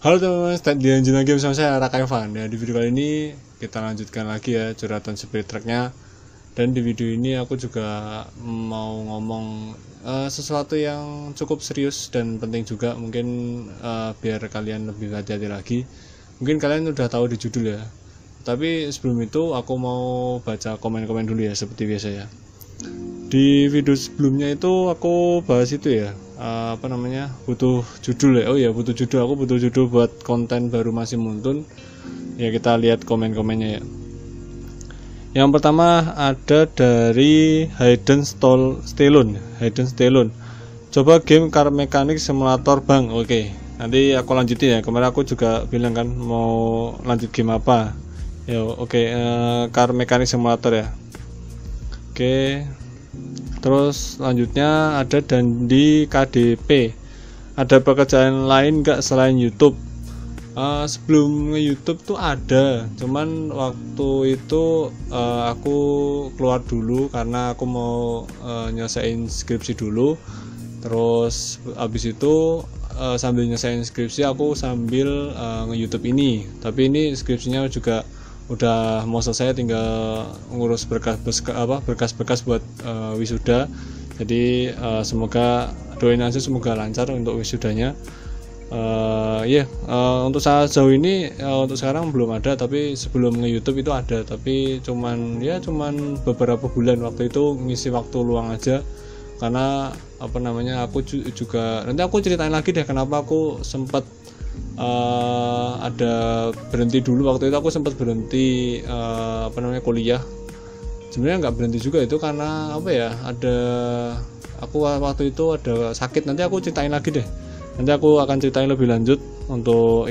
Halo teman-teman, stand di Anjing lagi bersama saya Raka Evan. Ya, di video kali ini kita lanjutkan lagi ya curhatan Spirit Trek-nya. Dan di video ini aku juga mau ngomong sesuatu yang cukup serius dan penting juga, mungkin biar kalian lebih hati-hati lagi. Mungkin kalian udah tahu di judul ya. Tapi sebelum itu aku mau baca komen-komen dulu ya, seperti biasa ya. Di video sebelumnya itu aku bahas itu ya, butuh judul ya. Oh ya, butuh judul. Aku butuh judul buat konten baru Masih Muntun. Ya, kita lihat komen-komennya ya. Yang pertama ada dari Hayden Stelon. Coba game Car Mechanic Simulator Bang. Oke, nanti aku lanjutin ya. Kemarin aku juga bilang kan mau lanjut game apa. Ya, oke, Car Mechanic Simulator ya. Oke. Terus selanjutnya ada Dandi KDP. Ada pekerjaan lain nggak selain YouTube? Sebelum nge-YouTube tuh ada, cuman waktu itu aku keluar dulu karena aku mau nyelesain skripsi dulu. Terus abis itu sambil nyelesain skripsi aku sambil nge-YouTube ini. Tapi ini skripsinya juga udah mau selesai, tinggal ngurus berkas-berkas buat wisuda. Jadi semoga doain aja semoga lancar untuk wisudanya. Untuk saat jauh ini untuk sekarang belum ada, tapi sebelum nge-YouTube itu ada, tapi cuman beberapa bulan. Waktu itu ngisi waktu luang aja karena aku juga nanti aku ceritain lagi deh kenapa aku sempat ada berhenti dulu. Waktu itu aku sempat berhenti kuliah. Sebenarnya nggak berhenti juga itu karena aku waktu itu ada sakit. Nanti aku ceritain lagi deh. Nanti aku akan ceritain lebih lanjut untuk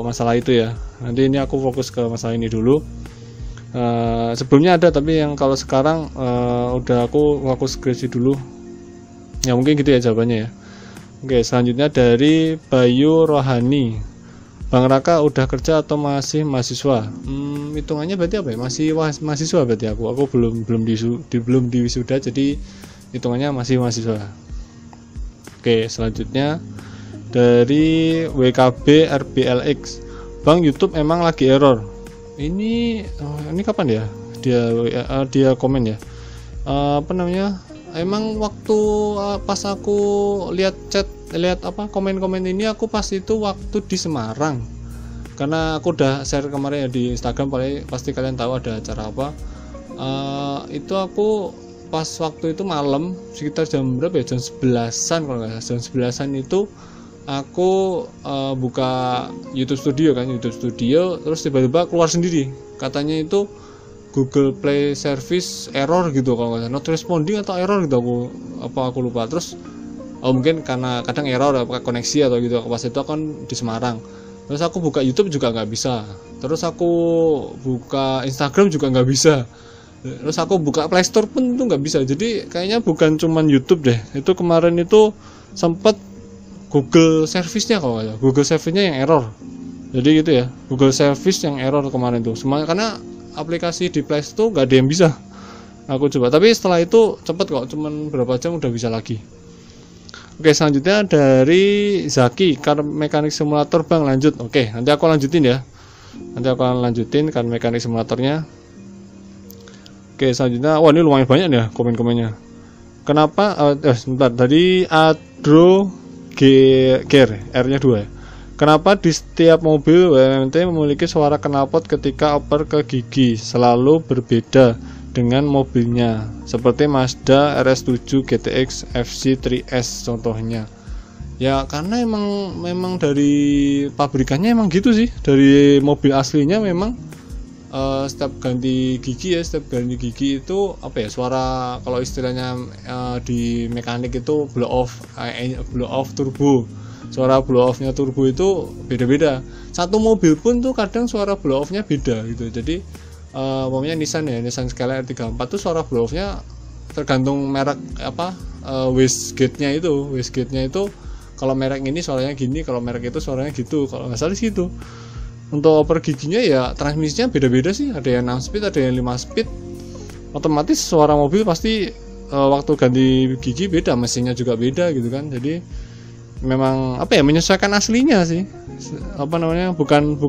masalah itu ya. Nanti ini aku fokus ke masalah ini dulu. Sebelumnya ada, tapi yang kalau sekarang udah aku skripsi dulu. Ya mungkin gitu ya jawabannya ya. Oke, selanjutnya dari Bayu Rohani. Bang Raka udah kerja atau masih mahasiswa? Hitungannya berarti apa ya? Masih mahasiswa berarti aku. Aku belum di wisuda, jadi hitungannya masih mahasiswa. Oke, selanjutnya dari WKB RBLX. Bang, YouTube emang lagi error. Ini kapan ya? Dia komen ya. Emang waktu pas aku lihat komen-komen ini, aku pas itu waktu di Semarang, karena aku udah share kemarin ya di Instagram, pasti kalian tahu ada acara apa. Itu aku pas waktu itu malam sekitar jam berapa ya, jam 11-an kalau nggak salah, jam 11-an itu aku buka YouTube Studio, terus tiba-tiba keluar sendiri katanya itu Google Play Service error gitu kalau nggak salah, not responding atau error gitu, aku lupa. Terus mungkin karena kadang error pakai koneksi atau gitu. Pas itu kan di Semarang, terus aku buka YouTube juga nggak bisa, terus aku buka Instagram juga nggak bisa, terus aku buka Play Store pun itu nggak bisa. Jadi kayaknya bukan cuman YouTube deh, itu kemarin itu sempat Google Service-nya kalau nggak salah, Google Service-nya yang error. Jadi gitu ya, Google Service yang error kemarin tuh, karena aplikasi di Play Store nggak ada yang bisa. Aku coba, tapi setelah itu cepet kok, cuman berapa jam udah bisa lagi. Oke, selanjutnya dari Zaki, Car Mechanic Simulator Bang, lanjut. Oke, nanti aku lanjutin ya. Nanti aku akan lanjutin Car Mechanic Simulatornya. Oke, selanjutnya, wah ini lumayan banyak ya komen-komennya. Kenapa? Sebentar, dari Adro Gear, R-nya 2 ya. Kenapa di setiap mobil WMT memiliki suara knalpot ketika oper ke gigi selalu berbeda dengan mobilnya, seperti Mazda RS7 GTX FC3S contohnya? Ya karena memang dari pabrikannya emang gitu sih. Dari mobil aslinya memang setiap ganti gigi itu suara, kalau istilahnya di mekanik itu blow off turbo. Suara blow off-nya turbo itu beda-beda. Satu mobil pun tuh kadang suara blow off-nya beda gitu. Jadi Nissan Skyline R34 tuh suara blow off-nya tergantung merek wastegate-nya itu kalau merek ini suaranya gini, kalau merek itu suaranya gitu, kalau nggak salah sih itu. Untuk oper giginya ya transmisinya beda-beda sih, ada yang 6 speed, ada yang 5 speed. Otomatis suara mobil pasti waktu ganti gigi beda, mesinnya juga beda gitu kan. Jadi memang apa ya, menyesuaikan aslinya sih, apa namanya, bukan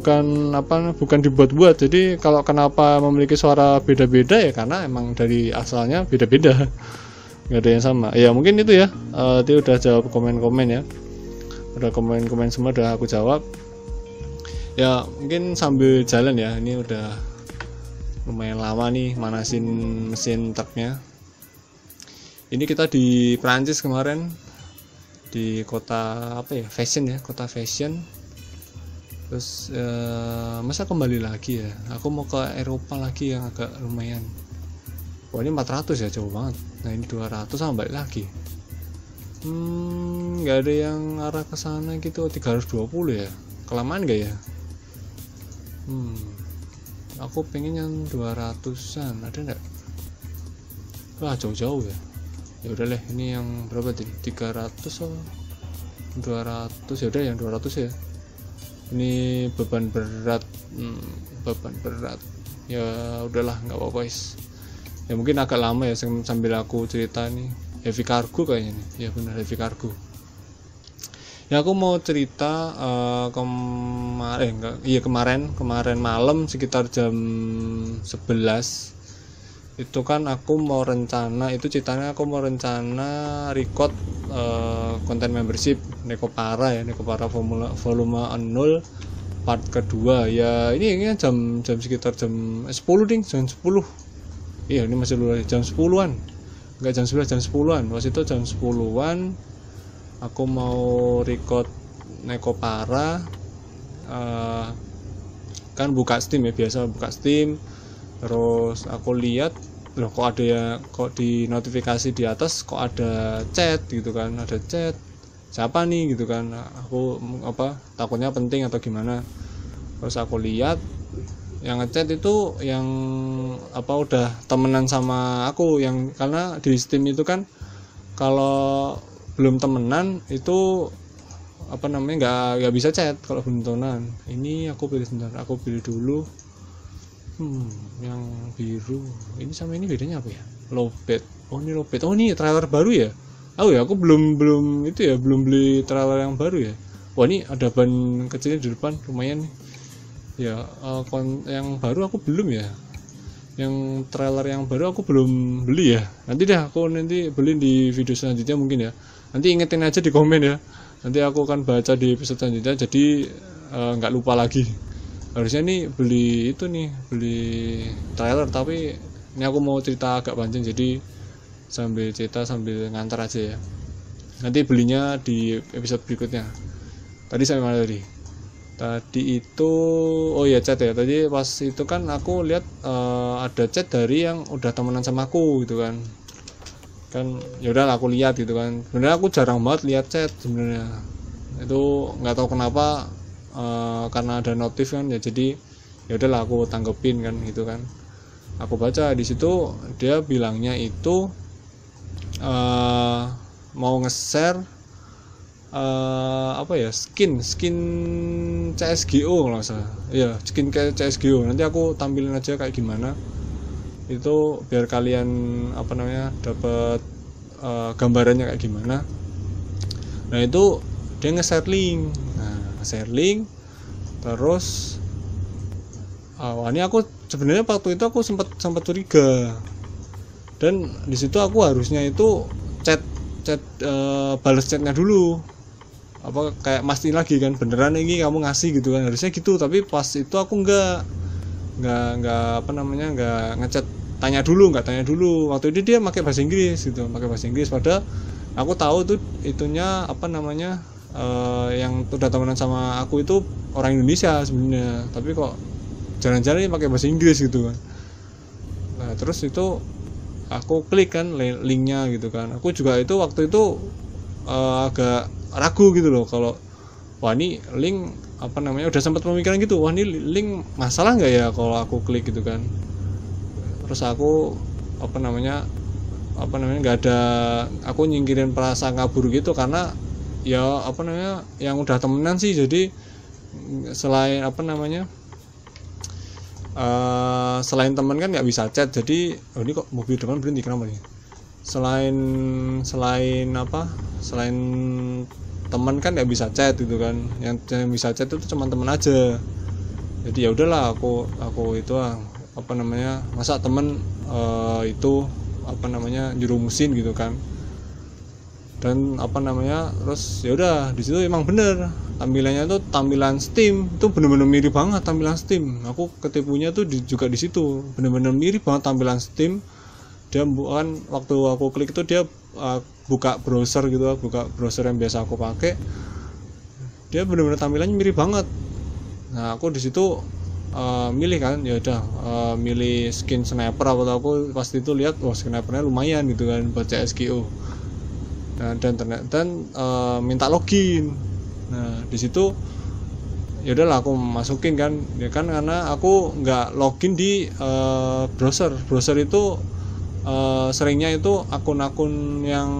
dibuat-buat. Jadi kalau kenapa memiliki suara beda-beda ya karena emang dari asalnya beda-beda, nggak ada yang sama ya. Mungkin itu ya. Dia udah jawab komen-komen ya, udah komen-komen semua udah aku jawab ya. Mungkin sambil jalan ya, ini udah lumayan lama nih manasin mesin truknya. Ini kita di Prancis kemarin, di kota apa ya, fashion ya, kota fashion. Terus masa kembali lagi ya, aku mau ke Eropa lagi yang agak lumayan. Wah ini 400 ya, jauh banget. Nah ini 200 sama balik lagi. Nggak ada yang arah ke sana gitu. 320 ya, kelamaan gak ya? Aku pengen yang 200an, ada nggak? Wah jauh-jauh ya. Ya udah deh, ini yang berapa tadi? 300 atau 200? Ya udah yang 200 ya. Ini beban berat, ya udahlah, nggak apa-apa guys. Ya mungkin agak lama ya sambil aku cerita nih. Heavy cargo kayaknya nih, ya benar heavy cargo. Ya aku mau cerita kemarin malam sekitar jam 11 itu kan aku mau rencana, itu ceritanya aku mau rencana record konten membership Nekopara ya, Nekopara volume 0 part kedua ya. Ini jam sekitar jam 10 ding, jam 10. Iya ini masih luar jam 10-an, enggak jam 11, jam 10-an. Waktu itu jam 10-an aku mau record Nekopara, kan buka Steam ya, biasa buka Steam. Terus aku lihat loh, kok ada ya, kok di notifikasi di atas kok ada chat gitu kan, ada chat siapa nih gitu kan. Aku takutnya penting atau gimana. Terus aku lihat yang ngechat itu yang udah temenan sama aku, yang karena di Steam itu kan kalau belum temenan itu nggak bisa chat kalau belum temenan. Ini aku pilih sebentar, aku pilih dulu. Yang biru ini sama ini bedanya apa ya? Lowbat. Oh ini Lowbat. Oh ini trailer baru ya? Aku belum itu ya, belum beli trailer yang baru ya. Wah ini ada ban kecilnya di depan, lumayan nih. Ya yang baru aku belum ya. Yang trailer yang baru aku belum beli ya. Nanti beli di video selanjutnya mungkin ya. Nanti ingetin aja di komen ya. Nanti aku akan baca di episode selanjutnya, jadi nggak lupa lagi. Harusnya nih beli trailer, tapi ini aku mau cerita agak panjang, jadi sambil cerita sambil ngantar aja ya. Nanti belinya di episode berikutnya. Tadi sampai mana tadi? Tadi itu chat ya. Tadi pas itu kan aku lihat ada chat dari yang udah temenan sama aku gitu kan. Kan ya udah aku lihat gitu kan. Sebenarnya aku jarang banget lihat chat sebenarnya. Itu nggak tahu kenapa. Karena ada notif kan ya, jadi ya udahlah aku tanggepin kan gitu kan. Aku baca di situ dia bilangnya itu mau nge-share skin CSGO kalau nggak salah ya, skin kayak CSGO. Nanti aku tampilin aja kayak gimana itu biar kalian dapat gambarannya kayak gimana. Nah itu dia nge-share link. Terus ini aku sebenarnya waktu itu aku sempat curiga, dan di situ aku harusnya itu chat balas chatnya dulu, kayak mastiin lagi kan beneran ini kamu ngasih gitu kan, harusnya gitu. Tapi pas itu aku nggak ngechat tanya dulu. Waktu itu dia pakai bahasa Inggris gitu, padahal aku tahu tuh itunya yang udah temenan sama aku itu orang Indonesia sebenarnya, tapi kok jalan-jalan pakai bahasa Inggris gitu kan. Nah terus itu aku klik kan linknya gitu kan. Aku juga itu waktu itu agak ragu gitu loh, kalau wah ini link udah sempat pemikiran gitu, wah ini link masalah nggak ya kalau aku klik gitu kan. Terus aku nggak ada, aku nyingkirin prasangka buruk gitu, karena ya yang udah temenan sih. Jadi selain selain teman kan nggak bisa chat. Jadi ini kok mobil depan berhenti, kenapa nih? Selain teman kan nggak bisa chat gitu kan, yang bisa chat itu cuma teman aja. Jadi ya udahlah aku itu apa namanya, masa temen itu apa namanya jerumusin gitu kan. Dan apa namanya, terus ya udah di situ emang bener tampilannya tuh tampilan Steam itu bener-bener mirip banget tampilan Steam. Aku ketipunya tuh juga di situ, bener-bener mirip banget tampilan Steam. Dia bukan, waktu aku klik itu dia buka browser gitu, buka browser yang biasa aku pakai, dia bener-bener tampilannya mirip banget. Nah aku di situ milih kan, ya udah milih skin sniper. Aku pasti itu lihat, wah snipernya lumayan gitu kan buat CSGO. Nah, dan minta login. Nah di situ ya udahlah aku masukin kan, ya kan, karena aku nggak login di browser itu seringnya itu akun-akun yang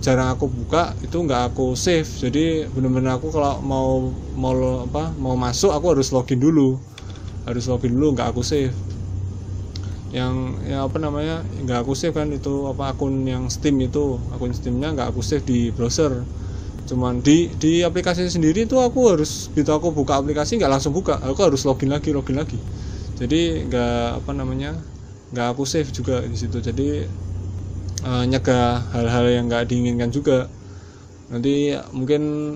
jarang aku buka itu nggak aku save. Jadi bener-bener aku kalau mau masuk aku harus login dulu, nggak aku save. Yang apa namanya, nggak aku save kan itu apa, akun yang Steam itu, akun Steamnya nggak aku save di browser, cuman di aplikasi sendiri itu aku harus, gitu aku buka aplikasi nggak langsung buka, aku harus login lagi. Jadi nggak apa namanya, nggak aku save juga di situ. Jadi nyegah hal-hal yang nggak diinginkan juga. Nanti mungkin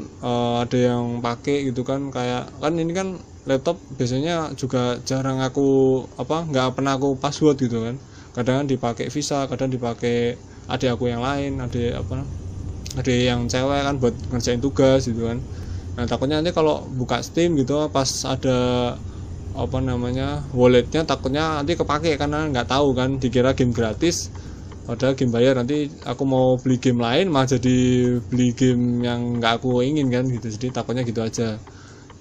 ada yang pakai gitu kan, kayak kan ini kan laptop biasanya juga jarang aku nggak pernah aku password gitu kan. Kadang dipakai Visa, kadang dipakai adik aku yang lain, ada yang cewek kan buat ngerjain tugas gitu kan. Nah takutnya nanti kalau buka Steam gitu pas ada apa namanya walletnya, takutnya nanti kepake karena nggak tahu kan, dikira game gratis padahal game bayar. Nanti aku mau beli game lain malah jadi beli game yang nggak aku ingin kan gitu. Jadi takutnya gitu aja.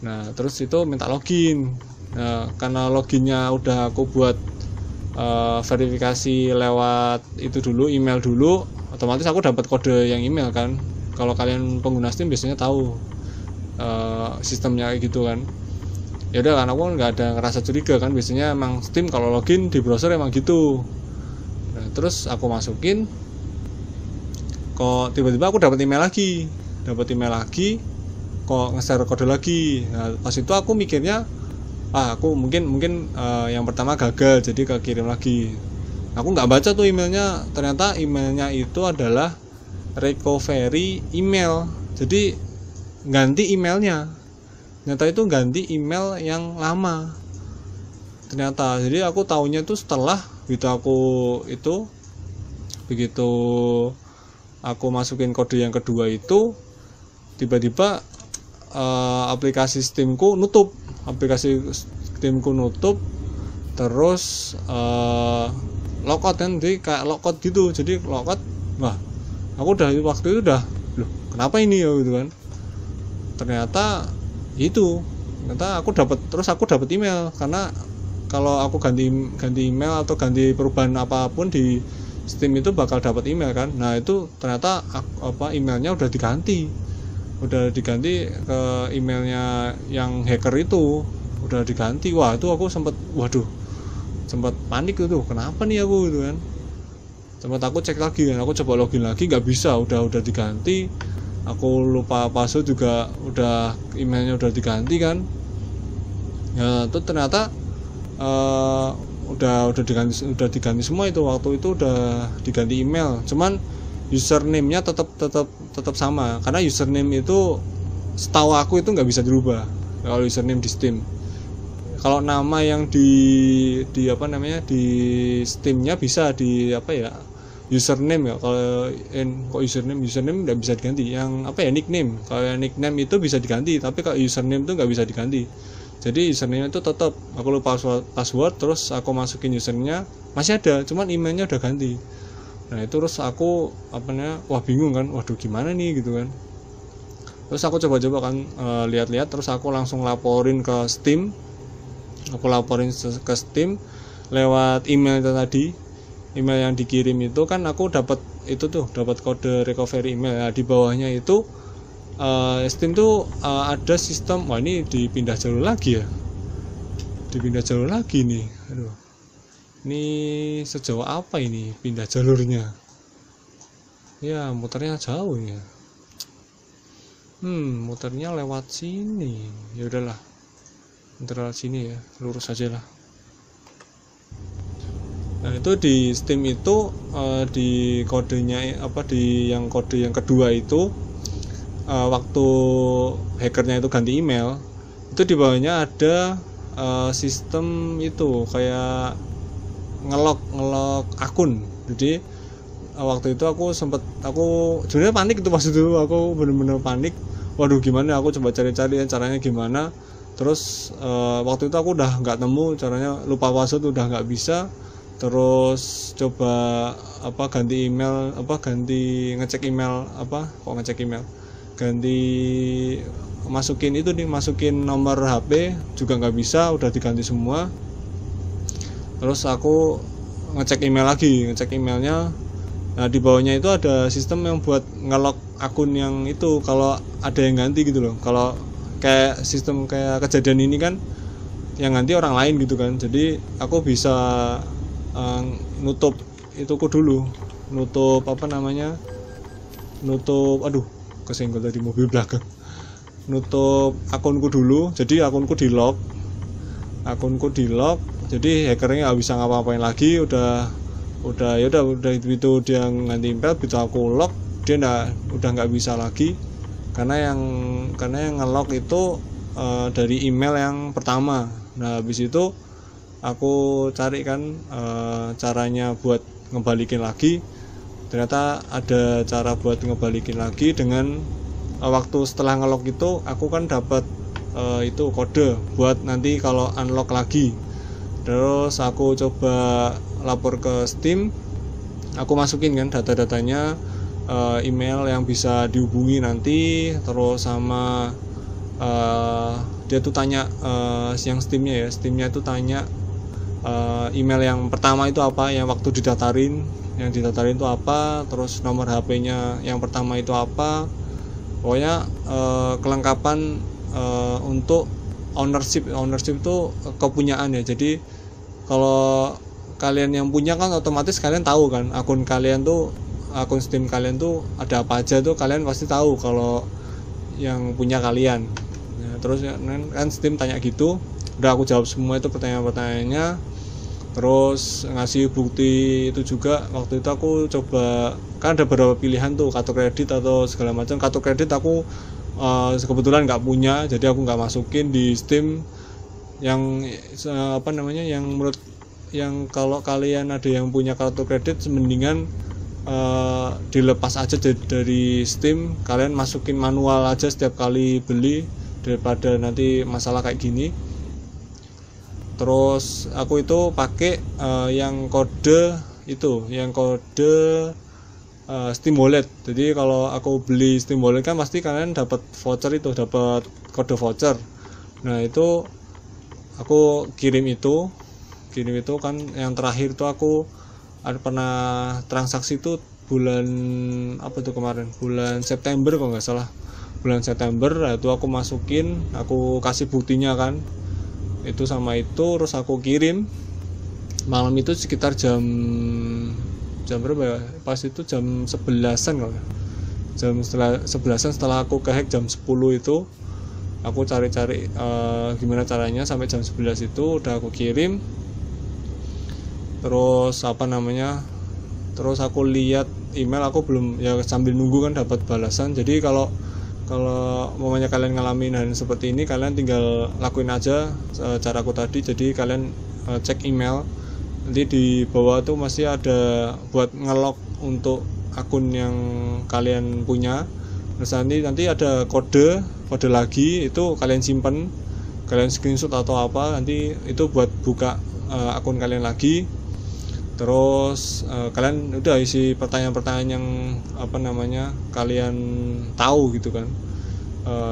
Nah terus itu minta login. Nah karena loginnya udah aku buat verifikasi lewat itu dulu, email dulu, otomatis aku dapat kode yang email kan. Kalau kalian pengguna Steam biasanya tahu sistemnya kayak gitu kan. Ya udah kan aku nggak ada ngerasa curiga kan, biasanya emang Steam kalau login di browser emang gitu. Nah terus aku masukin, kok tiba-tiba aku dapat email lagi, kok nge-share kode lagi. Nah pas itu aku mikirnya aku mungkin yang pertama gagal, jadi kekirim lagi. Aku nggak baca tuh emailnya, ternyata emailnya itu adalah recovery email. Jadi ganti emailnya, ternyata itu ganti email yang lama ternyata. Jadi aku taunya tuh setelah begitu aku masukin kode yang kedua itu, tiba-tiba aplikasi Steamku nutup, terus logout kan, jadi kayak logout gitu. Jadi logout, wah aku waktu itu udah loh kenapa ini ya gitu kan. Ternyata aku dapat email, karena kalau aku ganti email atau ganti perubahan apapun di Steam itu bakal dapat email kan. Nah itu ternyata emailnya udah diganti ke emailnya yang hacker itu, udah diganti. Wah itu aku sempat panik itu, kenapa nih aku gitu kan. Sempat aku cek lagi kan, aku coba login lagi nggak bisa, udah diganti. Aku lupa password juga, emailnya udah diganti kan. Ya itu ternyata udah diganti semua itu. Waktu itu udah diganti email, cuman username-nya tetap sama, karena username itu setahu aku itu nggak bisa dirubah kalau username di Steam. Kalau nama yang di Steam-nya bisa di username ya. Kalau username nggak bisa diganti. Yang nickname. Kalau nickname itu bisa diganti, tapi kalau username itu nggak bisa diganti. Jadi username itu tetap, aku lupa password, terus aku masukin username-nya masih ada, cuman emailnya udah ganti. Nah itu terus aku wah bingung kan, waduh gimana nih gitu kan. Terus aku coba-coba kan lihat-lihat, terus aku langsung laporin ke Steam. Lewat email itu tadi, email yang dikirim itu kan aku dapat kode recovery email. Nah, di bawahnya itu Steam tuh ada sistem, wah ini dipindah jalur lagi nih. Aduh, ini sejauh apa ini pindah jalurnya ya, muternya jauh ya. muternya lewat sini. Ya udahlah, muter lewat sini ya, lurus aja lah. Nah itu di Steam itu di kodenya di yang kode yang kedua itu waktu hackernya itu ganti email, itu di bawahnya ada sistem itu kayak ngelok akun. Jadi waktu itu aku sebenarnya panik itu, pas itu aku bener-bener panik. Waduh gimana, aku coba cari-cari caranya gimana. Terus waktu itu aku udah nggak nemu caranya, lupa password udah nggak bisa. Terus coba ganti email, ngecek email, ganti masukin nomor HP juga nggak bisa, udah diganti semua. Terus aku ngecek emailnya. Nah di bawahnya itu ada sistem yang buat ngelok akun yang itu kalau ada yang ganti gitu loh. Kalau kayak sistem kayak kejadian ini kan yang ganti orang lain gitu kan, jadi aku bisa nutup ituku dulu, nutup kesenggol tadi mobil belakang, nutup akunku dulu. Jadi akunku di lock, jadi hackernya nggak bisa ngapa-ngapain lagi. Udah itu dia nganti email, begitu aku lock dia udah nggak bisa lagi, karena yang ngelock itu dari email yang pertama. Nah habis itu aku cari kan caranya buat ngebalikin lagi. Ternyata ada cara buat ngebalikin lagi dengan waktu setelah ngelock itu aku kan dapat itu kode buat nanti kalau unlock lagi. Terus aku coba lapor ke Steam, aku masukin kan data-datanya, email yang bisa dihubungi nanti, terus sama dia tuh tanya yang Steamnya itu tanya email yang pertama itu apa, yang waktu didatarin itu apa, terus nomor HP-nya yang pertama itu apa. Pokoknya kelengkapan untuk ownership itu kepunyaan ya. Jadi kalau kalian yang punya kan otomatis kalian tahu kan akun Steam kalian tuh ada apa aja tuh, kalian pasti tahu kalau yang punya kalian. Nah, terus kan Steam tanya gitu, udah aku jawab semua itu pertanyaan-pertanyaannya. Terus ngasih bukti itu juga. Waktu itu aku coba, kan ada beberapa pilihan tuh, kartu kredit atau segala macam. Kartu kredit aku kebetulan nggak punya, jadi aku nggak masukin di Steam. Yang yang kalau kalian ada yang punya kartu kredit, mendingan dilepas aja dari Steam, kalian masukin manual aja setiap kali beli daripada nanti masalah kayak gini. Terus aku itu pakai yang kode Steam Wallet. Jadi kalau aku beli Steam Wallet kan pasti kalian dapat voucher itu, dapat kode voucher. Nah itu aku kirim itu kan. Yang terakhir itu aku pernah transaksi itu bulan September kalau nggak salah, bulan September. Itu aku masukin, aku kasih buktinya kan itu sama itu, terus aku kirim malam itu sekitar jam berapa ya, pas itu jam 11-an kalau setelah 11-an, setelah aku kehack jam 10 itu aku cari-cari gimana caranya sampai jam 11 itu udah aku kirim. Terus terus aku lihat email, aku belum ya, sambil nunggu kan dapat balasan. Jadi kalau mamanya kalian ngalamin hal seperti ini, kalian tinggal lakuin aja caraku tadi. Jadi kalian cek email, nanti di bawah tuh masih ada buat ngelok untuk akun yang kalian punya. Terus nanti ada kode lagi, itu kalian simpen, kalian screenshot atau apa, nanti itu buat buka akun kalian lagi. Terus kalian udah isi pertanyaan-pertanyaan yang kalian tahu gitu kan,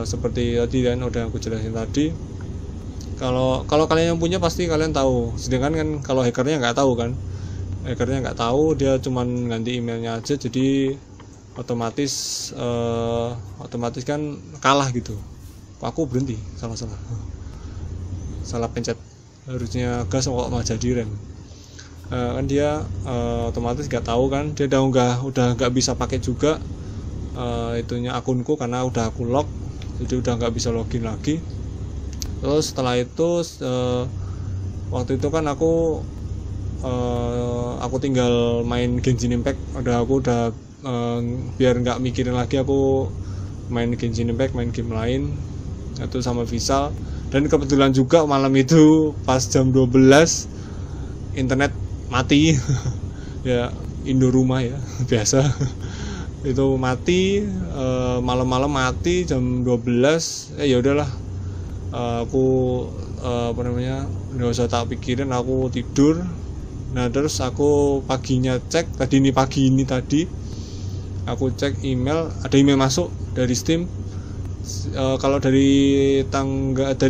seperti tadi kan udah aku jelasin tadi. Kalau kalian yang punya pasti kalian tahu, sedangkan kan kalau hackernya nggak tahu kan, dia cuman ganti emailnya aja, jadi otomatis kan kalah gitu. Aku berhenti, salah pencet, harusnya gas kok malah jadi rem. Kan dia otomatis nggak tahu kan, dia udah nggak bisa pakai juga itunya akunku karena udah aku lock. jadi udah nggak bisa login lagi. Terus setelah itu waktu itu kan aku tinggal main Genshin Impact, aku udah biar nggak mikirin lagi, aku main Genshin Impact, main game lain itu sama Visal. Dan kebetulan juga malam itu pas jam 12 internet mati ya, Indo rumah ya biasa itu mati, malam-malam mati jam 12. Ya udahlah, aku nggak usah tak pikirin, aku tidur. Nah terus aku paginya cek, pagi ini tadi aku cek email, ada email masuk dari Steam. Kalau dari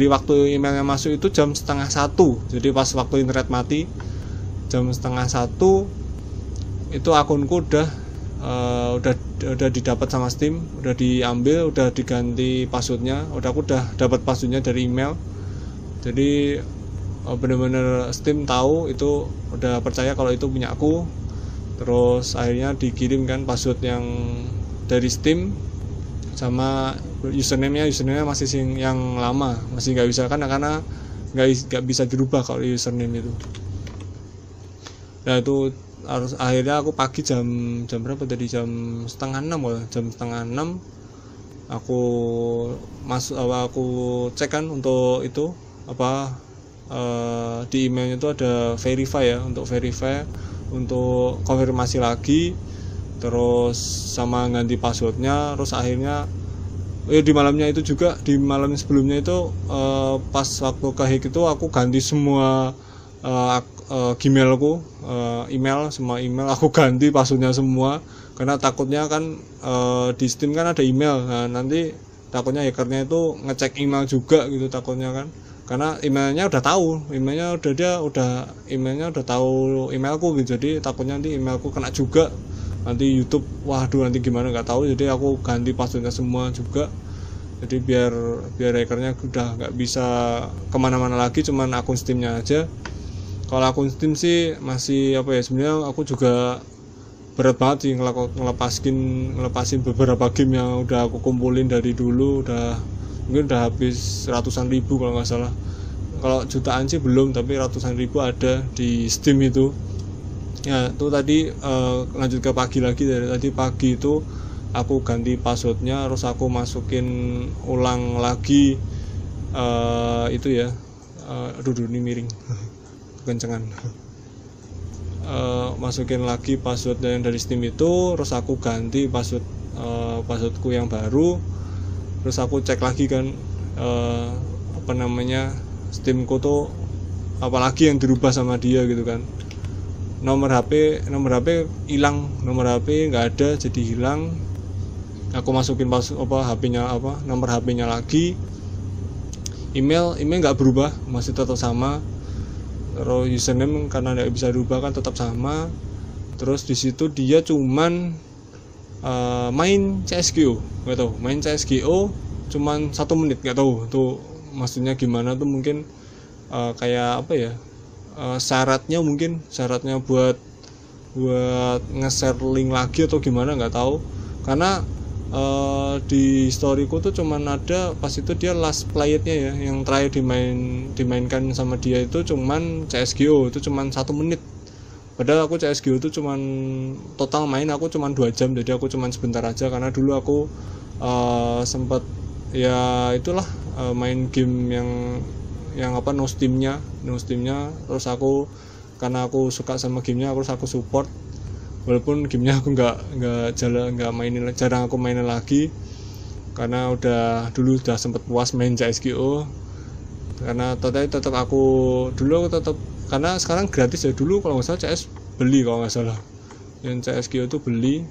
waktu emailnya masuk itu jam 12:30, jadi pas waktu internet mati jam 12:30 itu akunku udah didapat sama Steam, udah diambil, udah diganti passwordnya, aku udah dapat passwordnya dari email. Jadi bener-bener Steam tahu itu, udah percaya kalau itu punya aku. Terus akhirnya dikirimkan password yang dari Steam sama username-nya masih yang lama, masih nggak bisa karena nggak bisa dirubah kalau username itu. Nah itu harus, akhirnya aku pagi jam berapa tadi, jam 5:30 aku aku cek kan untuk itu di emailnya itu ada verify ya, untuk verify, untuk konfirmasi lagi, terus sama ganti passwordnya. Terus akhirnya di malamnya itu juga, di malam sebelumnya itu pas waktu ke-hack itu aku ganti semua Gmailku, semua email aku ganti passwordnya semua, karena takutnya kan di Steam kan ada email, nah nanti takutnya hackernya itu ngecek email juga gitu takutnya kan, karena emailnya udah tahu emailku gitu, jadi takutnya nanti emailku kena juga, nanti YouTube waduh nanti gimana nggak tahu. Jadi aku ganti passwordnya semua juga, jadi biar hackernya udah nggak bisa kemana-mana lagi, cuman akun Steamnya aja. Kalau akun Steam sih masih sebenarnya aku juga berat banget sih ngelepasin beberapa game yang udah aku kumpulin dari dulu, mungkin udah habis ratusan ribu kalau nggak salah. Kalau jutaan sih belum, tapi ratusan ribu ada di Steam itu. Ya itu tadi lanjut ke pagi lagi, dari tadi pagi itu aku ganti passwordnya, terus aku masukin ulang lagi itu ya, aduh ini miring kencengan. Masukin lagi password yang dari Steam itu, terus aku ganti passwordku yang baru, terus aku cek lagi kan Steamku tuh apalagi yang dirubah sama dia gitu kan. Nomor HP hilang, nomor HP nggak ada, jadi hilang. Aku masukin nomor HP-nya lagi. Email nggak berubah, masih tetap sama. Terus username karena nggak bisa dirubah kan tetap sama. Terus di situ dia cuman main CSGO, nggak tahu, main CSGO cuman 1 menit, nggak tahu tuh maksudnya gimana tuh. Mungkin kayak syaratnya buat nge-share link lagi atau gimana, nggak tahu. Karena di storyku tuh cuman ada pas itu dia last playednya ya, yang terakhir dimainkan sama dia itu cuman CSGO, itu cuman 1 menit. Padahal aku CSGO itu cuman total main aku cuman 2 jam, jadi aku cuman sebentar aja, karena dulu aku sempat ya itulah main game yang no Steamnya. Terus aku, karena aku suka sama gamenya, terus aku support, walaupun gamenya aku jarang aku mainin lagi, karena dulu udah sempet puas main CSGO. Karena tetap aku karena sekarang gratis ya, dulu kalau nggak salah CS beli, kalau nggak salah yang CSGO itu beli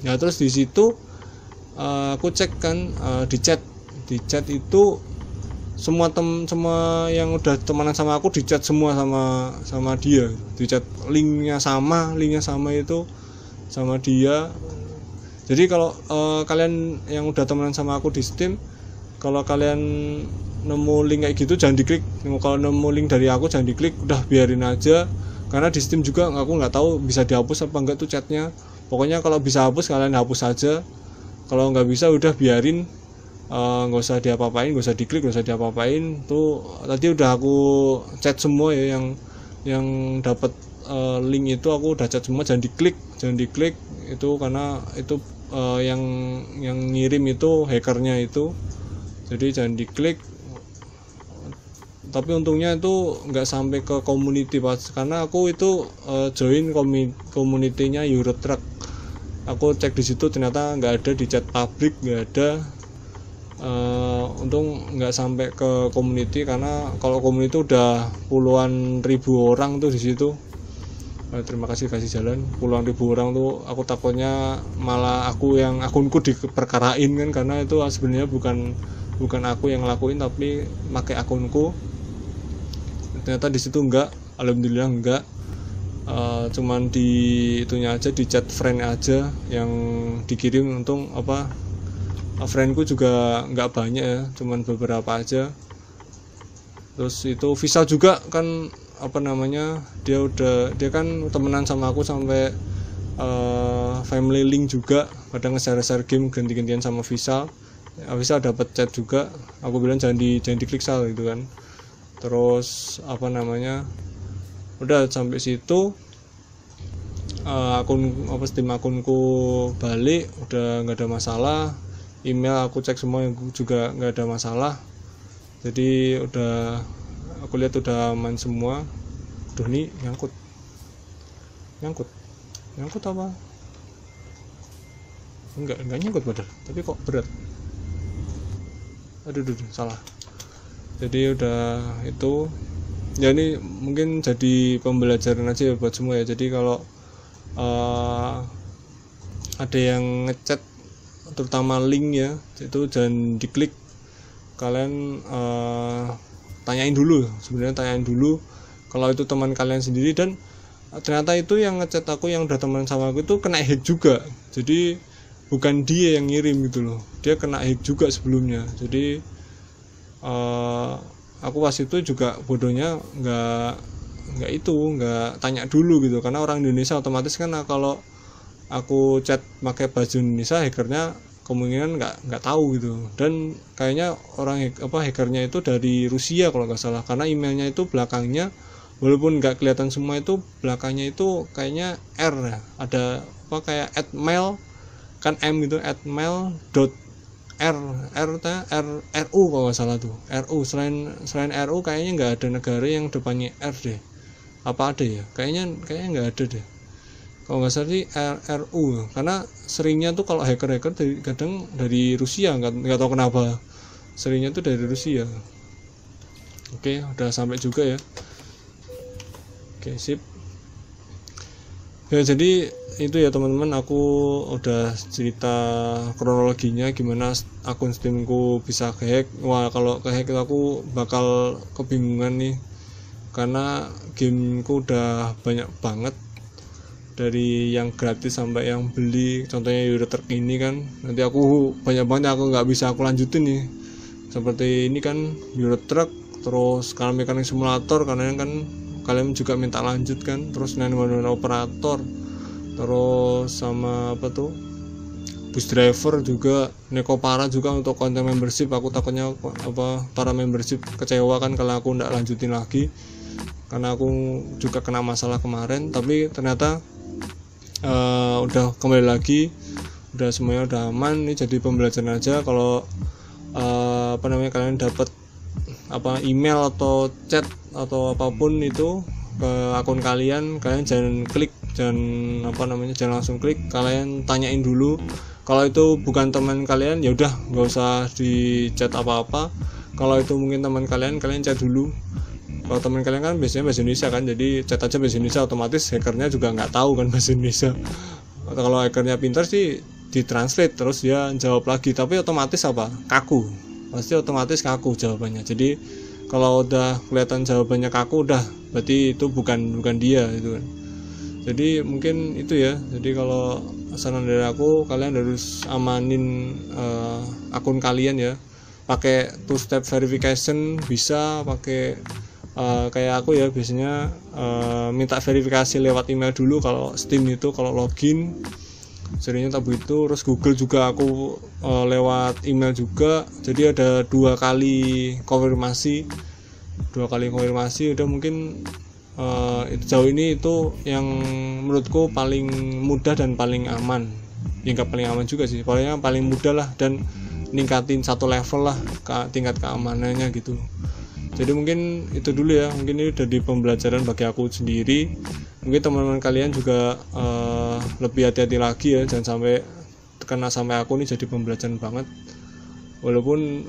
ya. Terus di situ aku cek kan di chat itu semua yang udah temenan sama aku di chat semua sama dia, di chat linknya sama itu sama dia. Jadi kalau kalian yang udah temenan sama aku di Steam, kalau kalian nemu link kayak gitu jangan diklik. Kalau nemu link dari aku jangan diklik, udah biarin aja, karena di Steam juga aku nggak tahu bisa dihapus apa enggak tuh chatnya. Pokoknya kalau bisa hapus kalian hapus aja, kalau nggak bisa udah biarin. nggak usah diapa-apain, nggak usah diklik, nggak usah diapa-apain. Tuh tadi udah aku chat semua ya, yang dapat link itu aku udah chat semua. Jangan diklik itu, karena itu yang ngirim itu hackernya itu, jadi jangan diklik. Tapi untungnya itu nggak sampai ke community pas, karena aku itu join community-nya Eurotruck. Aku cek di situ ternyata nggak ada di chat publik, nggak ada. Untung nggak sampai ke community, karena kalau community udah puluhan ribu orang tuh di situ. Terima kasih kasih jalan, puluhan ribu orang tuh, aku takutnya malah yang akunku diperkarain kan, karena itu sebenarnya bukan aku yang ngelakuin, tapi pakai akunku. Ternyata di situ enggak, alhamdulillah enggak. Cuman di itunya aja, di chat friend aja yang dikirim. Untung friendku juga nggak banyak ya, cuman beberapa aja. Terus itu Visa juga kan dia kan temenan sama aku sampai family link juga, kadang nge-share game ganti-gantian sama Visa. Visa dapat chat juga, aku bilang jangan diklik Sal gitu kan. Terus udah sampai situ, akunku balik, udah nggak ada masalah. Email aku cek semua juga nggak ada masalah, jadi aku lihat udah aman semua. Duh, nih nyangkut apa? Enggak nyangkut padahal, tapi kok berat. Aduh, salah. Jadi udah itu ya, ini mungkin jadi pembelajaran aja ya buat semua ya. Jadi kalau ada yang ngechat terutama link ya, itu jangan diklik. Kalian tanyain dulu kalau itu teman kalian sendiri. Dan ternyata itu yang ngechat aku, yang udah teman sama aku itu kena hack juga. Jadi bukan dia yang ngirim gitu loh, dia kena hack juga sebelumnya. Jadi aku pas itu juga bodohnya nggak tanya dulu gitu, karena orang Indonesia otomatis kan kalau aku chat pakai baju Indonesia, hackernya kemungkinan nggak tahu gitu. Dan kayaknya hackernya itu dari Rusia kalau nggak salah, karena emailnya itu belakangnya, walaupun nggak kelihatan semua, itu belakangnya itu kayaknya R ya, ada kayak @mail kan M gitu, @mail.ru kalau nggak salah tuh, RU. Selain RU kayaknya nggak ada negara yang depannya R deh. Apa ada ya? Kayaknya nggak ada deh. Kalau nggak salah sih RU, karena seringnya tuh kalau hacker kadang dari Rusia, nggak tahu kenapa seringnya tuh dari Rusia. Oke, udah sampai juga ya. Oke, sip ya. Jadi itu ya teman-teman, aku udah cerita kronologinya gimana akun Steamku bisa kehack. Wah, kalau kehack aku bakal kebingungan nih, karena gameku udah banyak banget, dari yang gratis sampai yang beli. Contohnya Eurotruck ini kan, nanti aku banyak banget aku nggak bisa aku lanjutin nih. Seperti ini kan Eurotruck, terus Car Mechanic Simulator kalian juga minta lanjut kan, terus 911 operator, terus sama bus driver juga, Nekopara juga untuk konten membership. Aku takutnya para membership kecewa kan kalau aku nggak lanjutin lagi, karena aku juga kena masalah kemarin. Tapi ternyata udah kembali lagi, udah semuanya udah aman. Ini jadi pembelajaran aja. Kalau kalian dapat email atau chat atau apapun itu ke akun kalian jangan klik, jangan langsung klik. Kalian tanyain dulu. Kalau itu bukan teman kalian, ya udah nggak usah di chat apa-apa. Kalau itu mungkin teman kalian chat dulu. Kalau teman kalian kan biasanya bahasa Indonesia kan, jadi chat aja bahasa Indonesia, otomatis hackernya juga nggak tahu kan bahasa Indonesia. Atau kalau hackernya pintar sih ditranslate terus dia jawab lagi, tapi otomatis kaku, pasti otomatis kaku jawabannya. Jadi kalau udah kelihatan jawabannya kaku, udah berarti itu bukan dia itu kan. Jadi mungkin itu ya. Jadi kalau saran dari aku, kalian harus amanin akun kalian ya, pakai two step verification. Bisa pakai kayak aku ya, biasanya minta verifikasi lewat email dulu kalau Steam itu, kalau login. seringnya tabu itu. Terus Google juga aku lewat email juga, jadi ada 2 kali konfirmasi udah. Mungkin itu jauh ini itu yang menurutku paling mudah dan paling aman. Ya nggak paling aman juga sih, pokoknya paling mudah lah, dan ningkatin 1 level lah tingkat keamanannya gitu. Jadi mungkin itu dulu ya, mungkin ini udah di pembelajaran bagi aku sendiri. Mungkin teman-teman kalian juga lebih hati-hati lagi ya, jangan sampai kena sampai aku nih jadi pembelajaran banget. Walaupun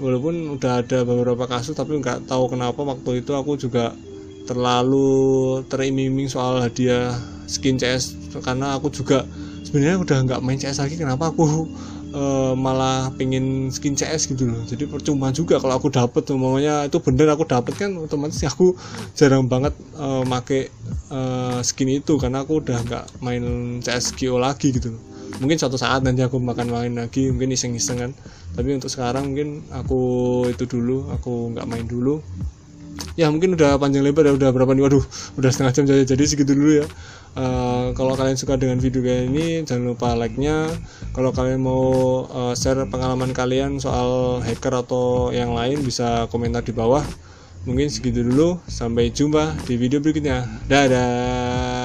udah ada beberapa kasus, tapi nggak tahu kenapa waktu itu aku juga terlalu teriming-iming soal hadiah skin CS, karena aku juga sebenarnya udah nggak main CS lagi. Kenapa aku malah pengen skin CS gitu loh. Jadi percuma juga kalau aku dapet, umpamanya itu bener aku dapet kan, otomatis aku jarang banget make skin itu, karena aku udah nggak main CSGO lagi gitu loh. Mungkin suatu saat nanti aku main lagi, mungkin iseng-iseng kan, tapi untuk sekarang mungkin aku itu dulu, aku nggak main dulu. Ya mungkin udah panjang lebar ya, udah berapa nih, waduh udah setengah jam, jadi segitu dulu ya. Kalau kalian suka dengan video kayak ini, jangan lupa like-nya. Kalau kalian mau share pengalaman kalian soal hacker atau yang lain, bisa komentar di bawah. Mungkin segitu dulu, sampai jumpa di video berikutnya. Dadah.